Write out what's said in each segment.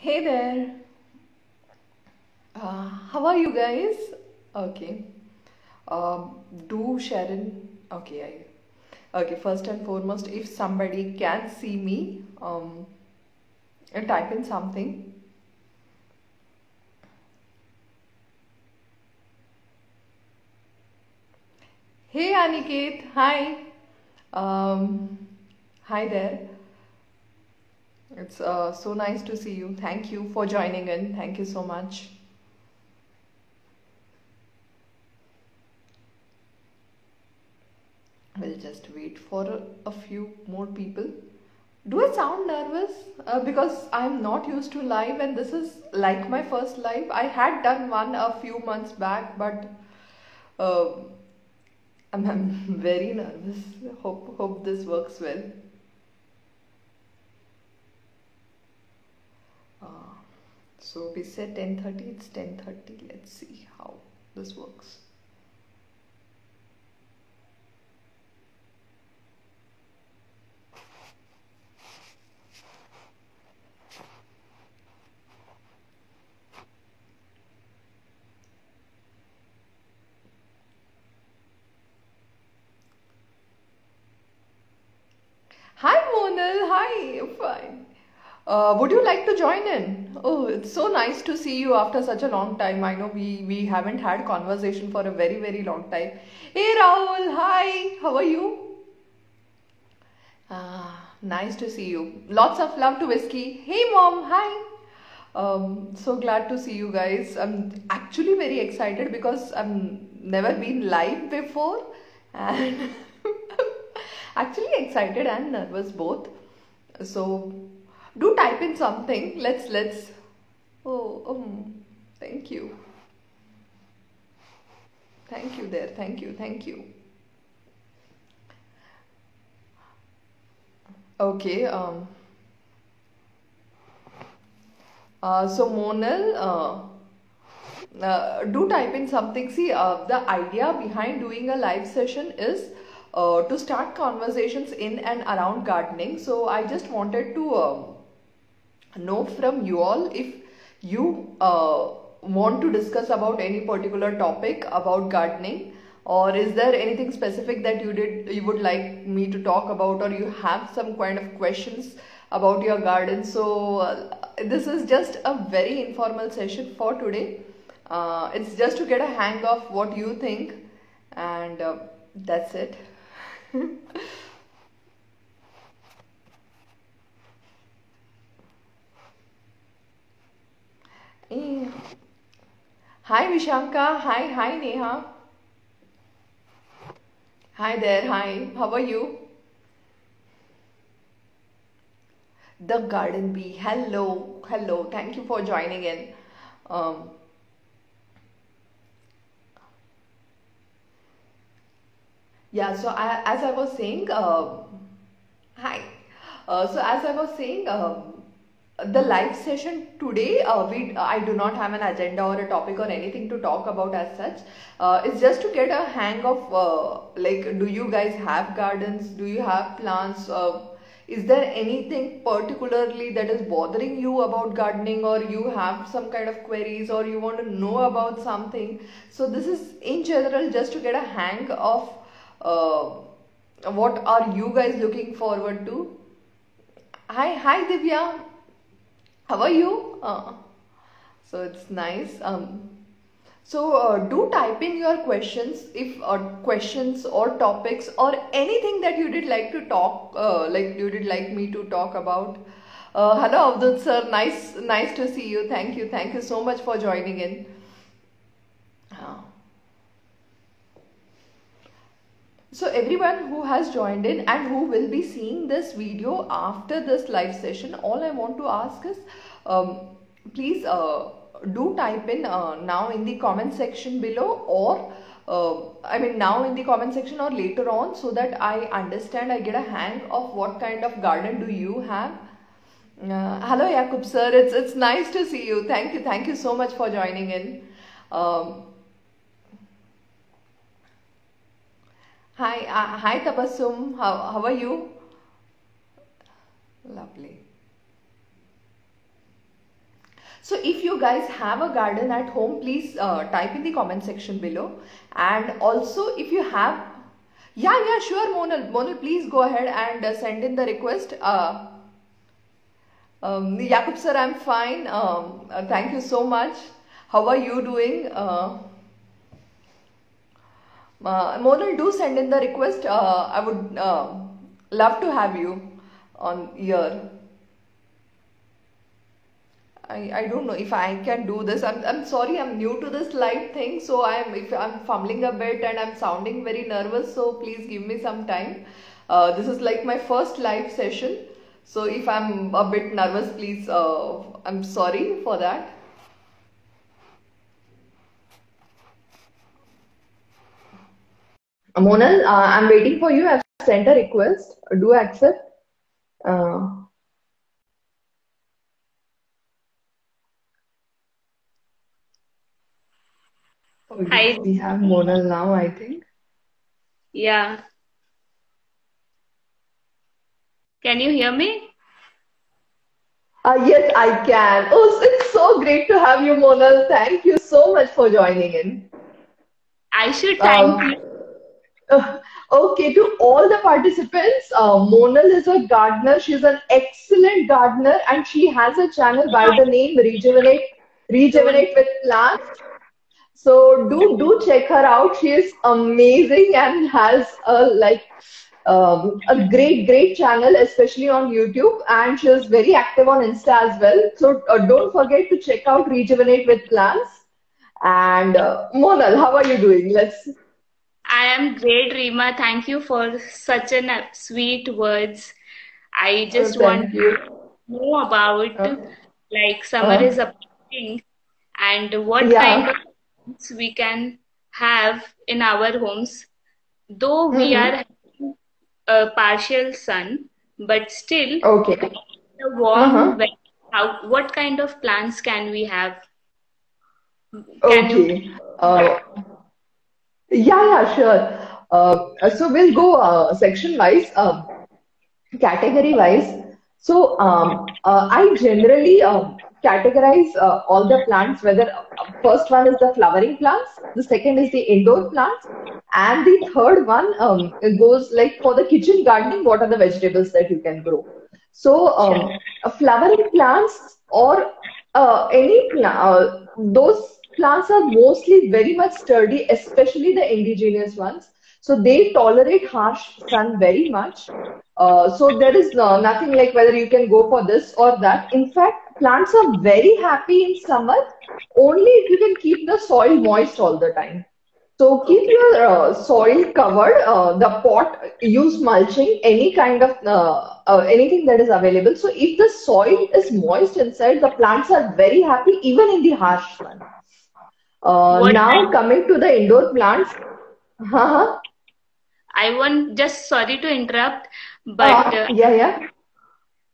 Hey there. How are you guys? Okay. Do Sharon. Okay. Okay. First and foremost, if somebody can see me, and type in something. Hey Aniket. Hi. Um, Hi there. It's so nice to see you. Thank you for joining in. Thank you so much. We'll just wait for a few more people. Do I sound nervous? Because I'm not used to live and this is like my first live. I had done one a few months back, but uh, I'm very nervous. Hope this works well. Uh, so we said 10:30. It's 10:30. Let's see how this works. Hi Monal. Hi. Fine. Would you like to join in? Oh, it's so nice to see you after such a long time. I know we haven't had conversation for a very long time. Hey Rahul, hi. How are you? Nice to see you. Lots of love to Whiskey. Hey mom, hi. So glad to see you guys. I'm actually very excited because I've never been live before and actually excited and nervous both. So do type in something. Let's. Oh, thank you, thank you there. Thank you, thank you. Okay. So Monal, do type in something. See, the idea behind doing a live session is to start conversations in and around gardening. So I just wanted to know from you all if you want to discuss about any particular topic about gardening, or is there anything specific that you would like me to talk about, or you have some kind of questions about your garden. So this is just a very informal session for today. It's just to get a hang of what you think, and that's it. Eh, Hi Vishanka. Hi Neha. Hi there. Hi. How are you? The Garden Bee. Hello. Thank you for joining in. Um, yeah. So as I was saying, hi. So as I was saying, the live session today, we I do not have an agenda or a topic or anything to talk about as such. It's just to get a hang of like, do you guys have gardens? Do you have plants? Is there anything particularly that is bothering you about gardening, or you have some kind of queries, or you want to know about something? So this is in general just to get a hang of what are you guys looking forward to. Hi Divya. How are you? So it's nice. Do type in your questions, if questions or topics or anything that you did like to talk, like you did like me to talk about. Hello Avdut sir, nice to see you. Thank you so much for joining in. Uh, So everyone who has joined in and who will be seeing this video after this live session, all I want to ask is, um, please do type in now in the comment section below, or I mean now in the comment section or later on, so that I understand, I get a hang of what kind of garden do you have. Hello Yakub sir, it's nice to see you. Thank you so much for joining in. Um, hi Tabassum, how are you? Lovely. So if you guys have a garden at home, please type in the comment section below. And also if you have, yeah, sure, Monal, please go ahead and send in the request. Yakub sir, I'm fine. Thank you so much. How are you doing? Monal, do send in the request. I would love to have you on here. I don't know if I can do this. I'm sorry, I'm new to this live thing, so I'm fumbling a bit and I'm sounding very nervous, so please give me some time. This is like my first live session, so if I'm a bit nervous, please, I'm sorry for that. Monal, I'm waiting for you. I've sent a request. Do accept. Uh, oh yes, Hi. we have Monal now, I think. Yeah. Can you hear me? Yes, I can. Oh, it's so great to have you, Monal. Thank you so much for joining in. I should thank Um, you. okay, to all the participants, Monal is a gardener. She's an excellent gardener, and she has a channel by the name Don't. Rejuvenate with Plants. So do check her out. She is amazing and has a great channel, especially on YouTube, and she is very active on Insta as well. So don't forget to check out Rejuvenate with Plants. And Monal, how are you doing? Let's. I am great, Rima. Thank you for such an sweet words. I just want Thank you. to know about Uh, like summer uh, is approaching and what kind yeah. of things we can have in our homes. Though we are Mm-hmm. having a partial sun, but still Okay. the warm Uh-huh. weather. How, what kind of plants can we have? Can you? Okay. Yeah, sure. So we'll go section wise. Category wise. So I generally categorize all the plants, whether first one is the flowering plants, the second is the indoor plants, and the third one it goes like for the kitchen gardening, what are the vegetables that you can grow. So Sure. flowering plants or those plants are mostly very much sturdy, especially the indigenous ones. So they tolerate harsh sun very much. So there is nothing like whether you can go for this or that. In fact, plants are very happy in summer only if you can keep the soil moist all the time. So keep Okay. your soil covered, the pot, use mulching, any kind of anything that is available. So if the soil is moist inside, the plants are very happy even in the harsh sun. What Now kind? coming to the indoor plants. I want just sorry to interrupt, but Yeah.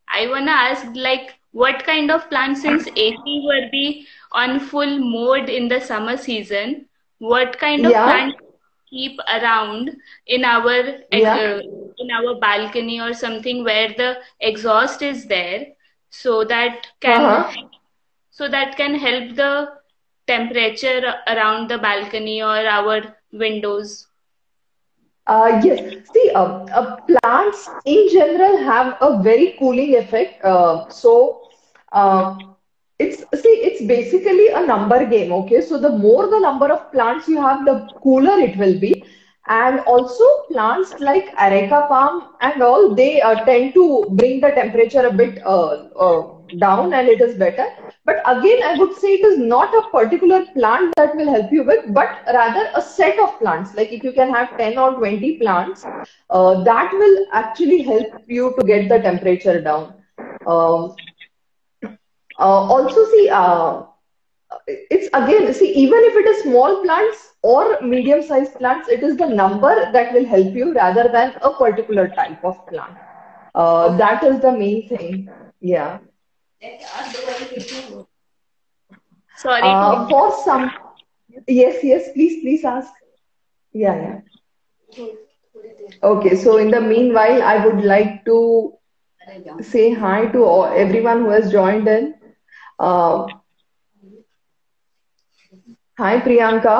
I wanna ask like what kind of plants since AC will be on full mode in the summer season, what kind of Yeah, plants keep around in our yeah. in our balcony or something where the exhaust is there so that can Uh-huh. so that can help the temperature around the balcony or our windows. Yes. See, plants in general have a very cooling effect. Uh, it's basically a number game. Okay, so the more the number of plants you have, the cooler it will be. And also plants like areca palm and all, they tend to bring the temperature a bit down, and it is better. But again, I would say it is not a particular plant that will help you with, but rather a set of plants. Like if you can have 10 or 20 plants, that will actually help you to get the temperature down. Um, also, see, it's again, see, even if it is small plants or medium-sized plants, it is the number that will help you rather than a particular type of plant. Okay. That is the main thing. Yeah. Sorry to interrupt. For some, yes, please ask. Yeah. Okay, so in the meanwhile, I would like to say hi to everyone who has joined in. Uh, Hi, Priyanka.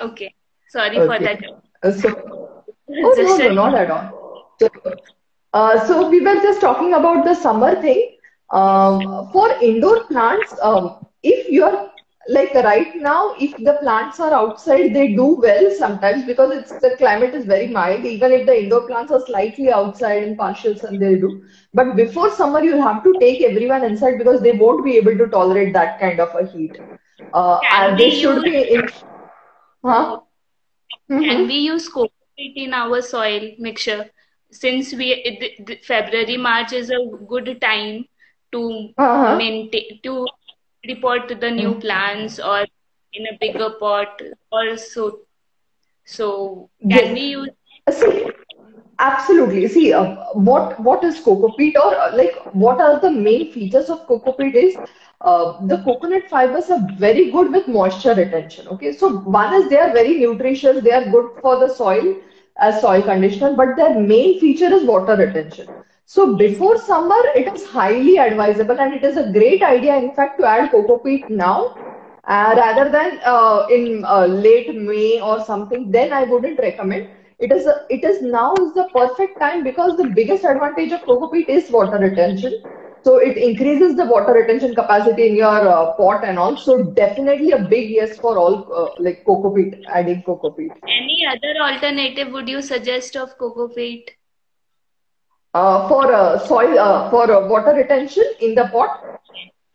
Okay. Sorry for Okay. that. Oh, no, Just no, a not at all. So we were just talking about the summer thing. For indoor plants, if you're like right now, if the plants are outside, they do well sometimes because the climate is very mild. Even if the indoor plants are slightly outside in partial sun, they'll do. But before summer, you'll have to take everyone inside because they won't be able to tolerate that kind of a heat. Can we They should use be in, huh? can Mm-hmm. we use coconut in our soil mixture? Since February, March is a good time to Uh-huh. maintain to report the new plants or in a bigger pot or so. So can we Yes. use? See, absolutely. See, what is coco peat or like what are the main features of coco peat is the coconut fibers are very good with moisture retention. Okay, so one is they are very nutritious, they are good for the soil as soil conditioner, but their main feature is water retention. So Yes, before summer, it is highly advisable and it is a great idea, in fact, to add coco peat now rather than in late May or something. Then I wouldn't recommend. It is now is the perfect time because the biggest advantage of coco peat is water retention. So it increases the water retention capacity in your pot and all. So definitely a big yes for all like coco peat, adding coco peat. any other alternative would you suggest of coco peat? For soil for water retention in the pot.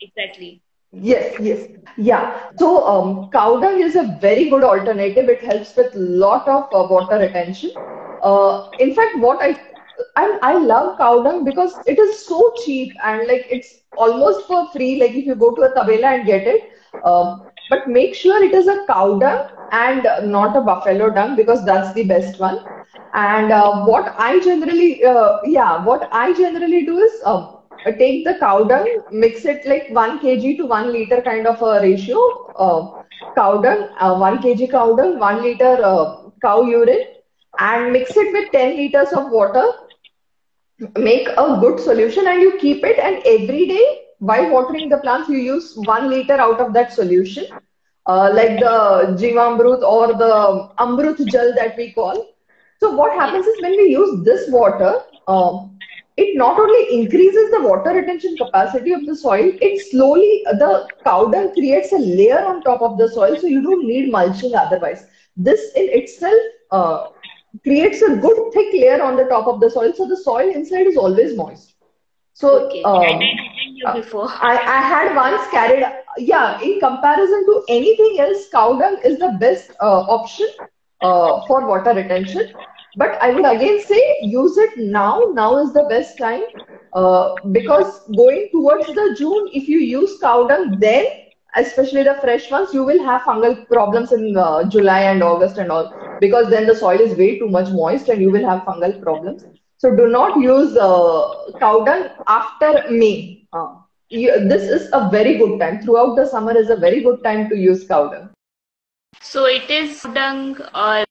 Exactly. Yes, yes. Yeah. So cow dung is a very good alternative. It helps with lot of water retention. In fact, I love cow dung because it is so cheap and like it's almost for free. Like if you go to a tabela and get it, but make sure it is a cow dung and not a buffalo dung because that's the best one. And what I generally do is take the cow dung, mix it like 1 kg to 1 liter kind of a ratio. Cow dung, 1 kg cow dung, 1 liter cow urine, and mix it with 10 liters of water. Make a good solution and you keep it. And every day, while watering the plants, you use 1 liter out of that solution, like the Jivamrut or the Amrut Jal that we call. So what Yes. happens is when we use this water, it not only increases the water retention capacity of the soil, it slowly, the cow dung creates a layer on top of the soil, so you don't need mulching otherwise. This in itself creates a good thick layer on the top of the soil, so the soil inside is always moist. So Okay. That I didn't knew before. I had once carried, yeah, in comparison to anything else, cow dung is the best option for water retention. But I would again say use it now. Now is the best time because going towards the June, if you use cow dung then, especially the fresh ones, you will have fungal problems in July and August and all because then the soil is way too much moist and you will have fungal problems. So do not use cow dung after May. This is a very good time. Throughout the summer is a very good time to use cow dung. So it is dung or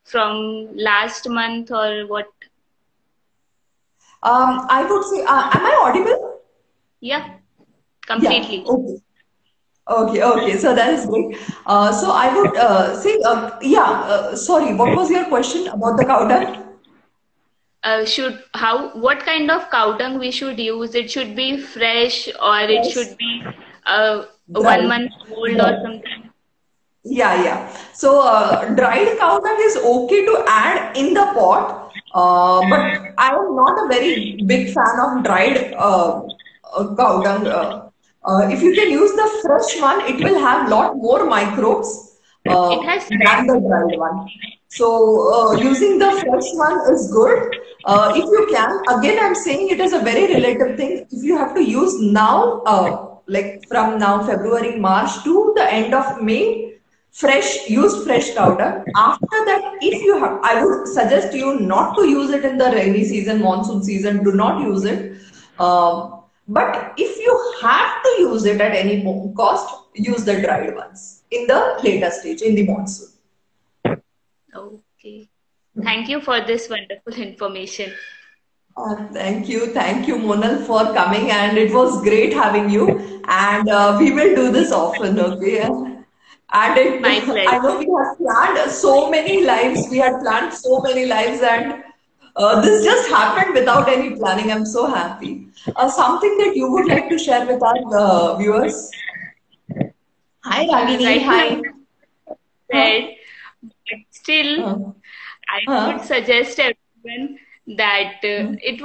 from last month or what? I would say, am I audible? Yeah, Yeah. completely. Okay. Okay. Okay. So that is great. So I would say, sorry. What was your question about the cow dung? What kind of cow dung we should use? It should be fresh or it Yes. should be uh, one Right. month old or Right. something. Yeah, yeah. So dried cow dung is okay to add in the pot, but I am not a very big fan of dried cow dung. If you can use the fresh one, it will have lot more microbes It has than the dried one. So using the fresh one is good. If you can, again, I'm saying it is a very relative thing. If you have to use now, like from now, February, March to the end of May, use fresh cow dung. After that, if you have, I would suggest you not to use it in the rainy season, monsoon season. Do not use it. But if you have to use it at any cost, use the dried ones in the later stage in the monsoon. Okay. Thank you for this wonderful information. Thank you, Monal, for coming, and it was great having you. And we will do this often, okay? And it, My I pleasure. know we have planned so many lives. We had planned so many lives, and this just happened without any planning. I'm so happy. Something that you would like to share with our viewers? Hi, Ragini. Right now, Hi. Huh? said, but still, Huh? I would Huh? suggest everyone that Hmm. it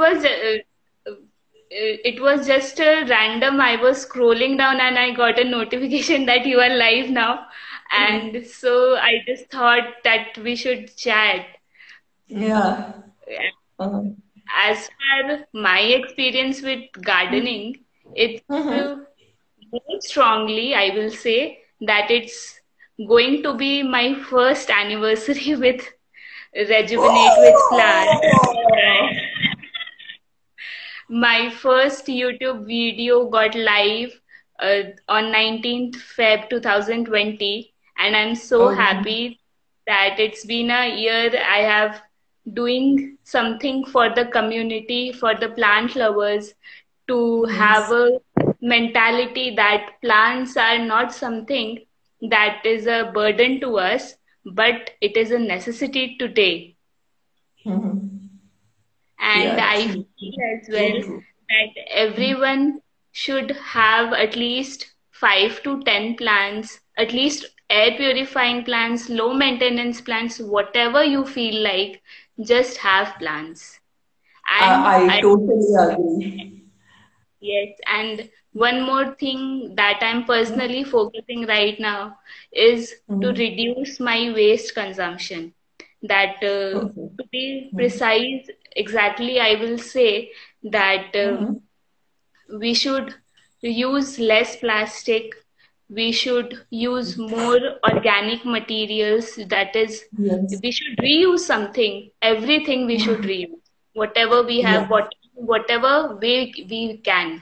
was just a random. I was scrolling down and I got a notification that you are live now, and so I just thought that we should chat. Yeah. Uh, As per my experience with gardening, it's mhm. more strongly, I will say that it's going to be my first anniversary with Rejuvenate with Plants. Oh! My first YouTube video got live on 19th Feb 2020, and I'm so Okay. happy that it's been a year I have doing something for the community, for the plant lovers, to have Yes. a mentality that plants are not something that is a burden to us, but it is a necessity today. Mhm. And Yeah, I true. feel as So well true. that everyone should have at least 5 to 10 plants, at least air purifying plants, low maintenance plants, whatever you feel like, just have plants. And I I totally agree. Yes, and one more thing that I'm personally focusing right now is to Mhm. reduce my waste consumption. That Okay. to be Mhm. precise, exactly, I will say that Mhm. we should use less plastic. We should use more organic materials. That is, Yes. we should reuse something. Everything we should Mhm. reuse. Whatever we have, Yeah. whatever way we can.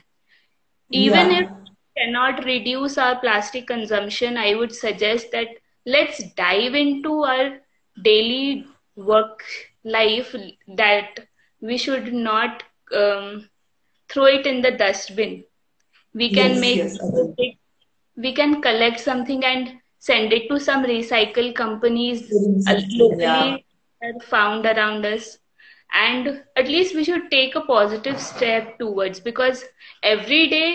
Even if Yeah. we cannot reduce our plastic consumption, I would suggest that let's dive into our daily work life, that we should not throw it in the dustbin. We can Yes. make Yes. Agree. we can collect something and send it to some recycle companies Doing something. Yeah. locally are found around us, and at least we should take a positive step towards, because every day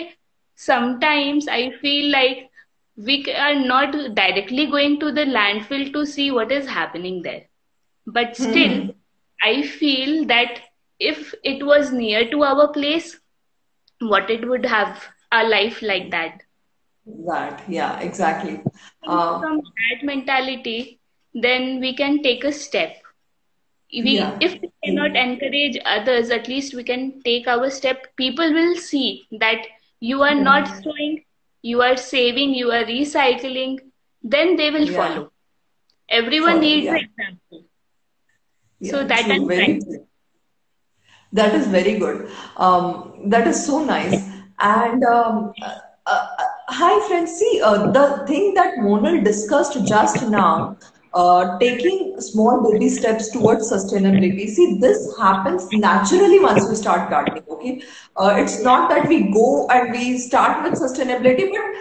sometimes I feel like are not directly going to the landfill to see what is happening there, but still Mhm. I feel that if it was near to our place, what it would have a life like that. That. Yeah. Exactly. And Uh, from that mentality, then we can take a step. yeah. If we cannot encourage others, at least we can take our step. People will see that you are not Yeah. throwing, you are saving, you are recycling, then they will Yeah. follow. Everyone Follow. needs an Yeah. example. So Yeah. that True. I'm Very trying. true. That is very good. That is so nice. And hi, friends. See, the thing that Monal discussed just now, taking small baby steps towards sustainability. See, this happens naturally once we start gardening. Okay, it's not that we go and we start with sustainability, but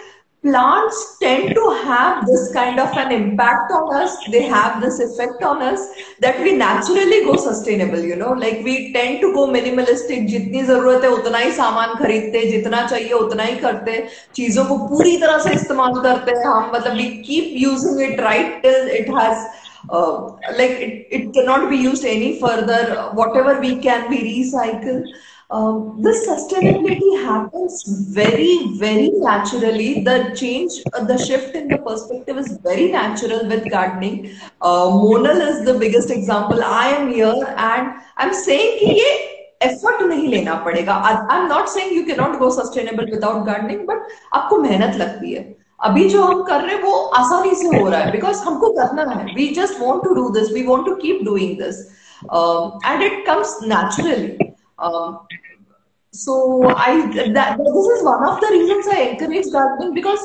plants tend to have this kind of an impact on us. They have this effect on us that we naturally go sustainable, you know, like we tend to go minimalistic. जितनी जरूरत है उतना ही सामान खरीदते, जितना चाहिए उतना ही करते, चीजों को पूरी तरह से इस्तेमाल करते हैं हम, मतलब we keep using it right till it has it cannot be used any further. Whatever we can, we recycle. This sustainability happens very, very naturally. The change, the shift in the perspective is very natural with gardening. Monal is the biggest example. I am here and I'm saying कि ये effort नहीं लेना पड़ेगा. I'm not saying you cannot go sustainable without gardening, but आपको मेहनत लगती है. अभी जो हम कर रहे हैं वो आसानी से हो रहा है because हमको करना है. We just want to do this. We want to keep doing this, and it comes naturally. Um, so this is one of the reasons I encourage gardening because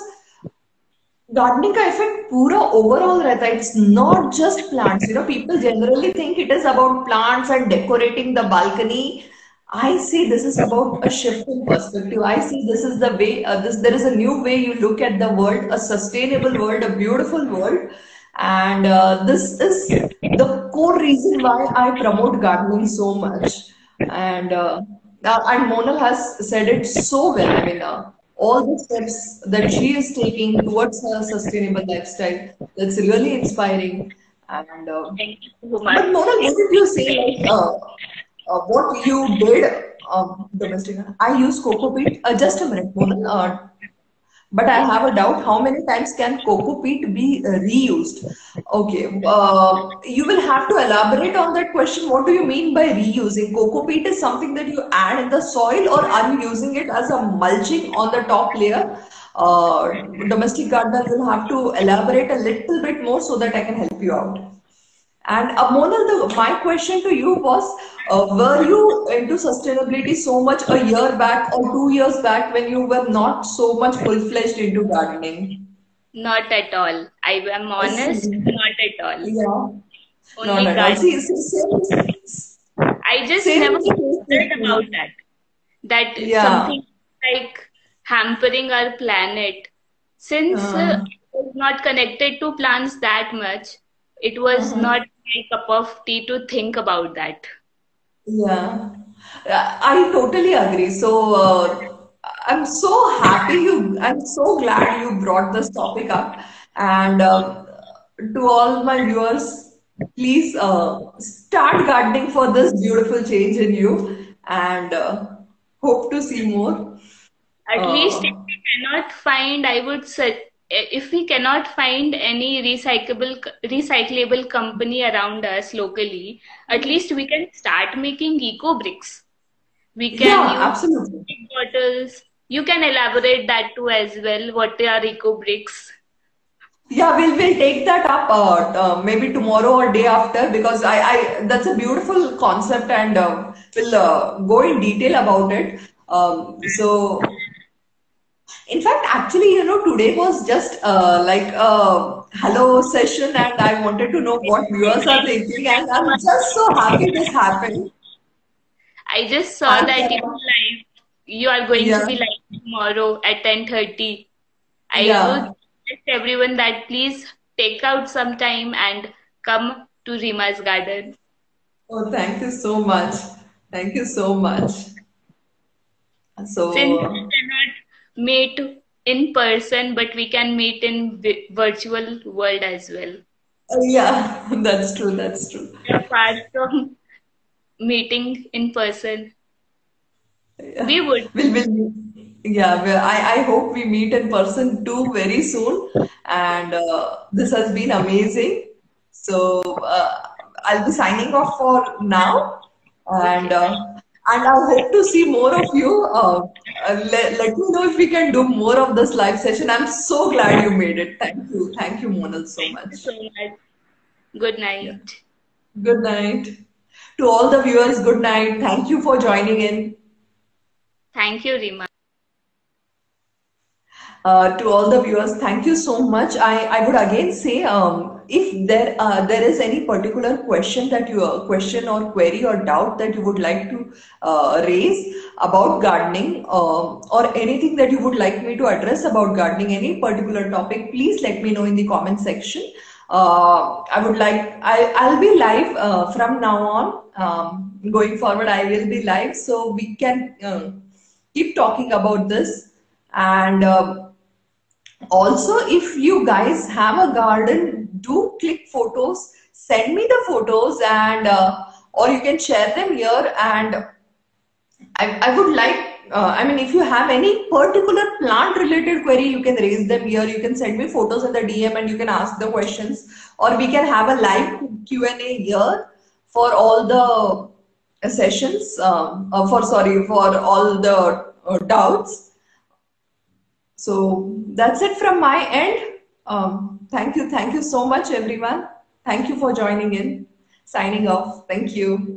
gardening का effect पूरा overall रहता है. It's not just plants. You know, people generally think it is about plants and decorating the balcony. I see this is about a shift in perspective. I see this is the way, there is a new way you look at the world, a sustainable world, a beautiful world. And this is the core reason why I promote gardening so much. And and Monal has said it so well. I mean, all the steps that she is taking towards her sustainable lifestyle, that's really inspiring. And Thank you so but much. Monal, what did you say? Like, what you did domestic. I use coco peat. Just a minute, Monal. But I Yes. have a doubt. How many times can coco peat be reused? Okay. You will have to elaborate on that question. What do you mean by reusing? Coco peat is something that you add in the soil, or are you using it as a mulching on the top layer? Domestic gardener will have to elaborate a little bit more so that I can help you out. And Monal, my question to you was, were you into sustainability so much a year back or 2 years back when you were not so much full-fledged into gardening? Not at all. I am honest, See, not at all. yeah, not Only at all. garden. I just Same never is the case bothered with about me. that. That Yeah. something like hampering our planet. Since Uh, I was not connected to plants that much, it was uh-huh. not my cup of tea to think about that. Yeah, I totally agree. So I'm so happy I'm so glad you brought this topic up. And to all my viewers, please start gardening for this beautiful change in you, and hope to see more. At least if Uh, we cannot find, I would say, if we cannot find any recyclable company around us locally, at least we can start making eco bricks. We can yeah, use absolutely. plastic bottles. You can elaborate that too as well. What are eco bricks? Yeah, we'll take that up maybe tomorrow or day after, because I that's a beautiful concept, and we'll go in detail about it. So in fact, actually, today was just like a hello session, and I wanted to know what viewers are thinking, and I'm just so happy this happened. I just saw I'm that you are going to yeah, be live tomorrow at 10:30. I would yeah. suggest everyone that please take out some time and come to Rima's garden. Oh, thank you so much. Thank you so much. Since So. we cannot meet in person, but we can meet in virtual world as well. Yeah, that's true. That's true. We are far from meeting in person. Yeah, We would. yeah, well, I hope we meet in person too very soon. And this has been amazing. So I'll be signing off for now. And Okay. I hope to see more of you. Let me know if we can do more of this live session. I'm so glad you made it. Thank you. Thank you, Monal, so Thank you much. so much. Good Yeah. night. Good night. To all the viewers, good night. Thank you for joining in. Thank you, Rima. To all the viewers, thank you so much. I would again say, if there is any particular question that you question or query or doubt that you would like to raise about gardening, or anything that you would like me to address about gardening, any particular topic, please let me know in the comment section. I'll be live from now on. Going forward, I will be live, so we can keep talking about this. And also, if you guys have a garden, do click photos, send me the photos, and or you can share them here. And I would like, if you have any particular plant related query, you can raise them here. You can send me photos in the DM, and you can ask the questions, or we can have a live Q&A here for all the sessions, for all the doubts. So that's it from my end. Thank you so much, everyone. Thank you for joining in. Signing off. Thank you.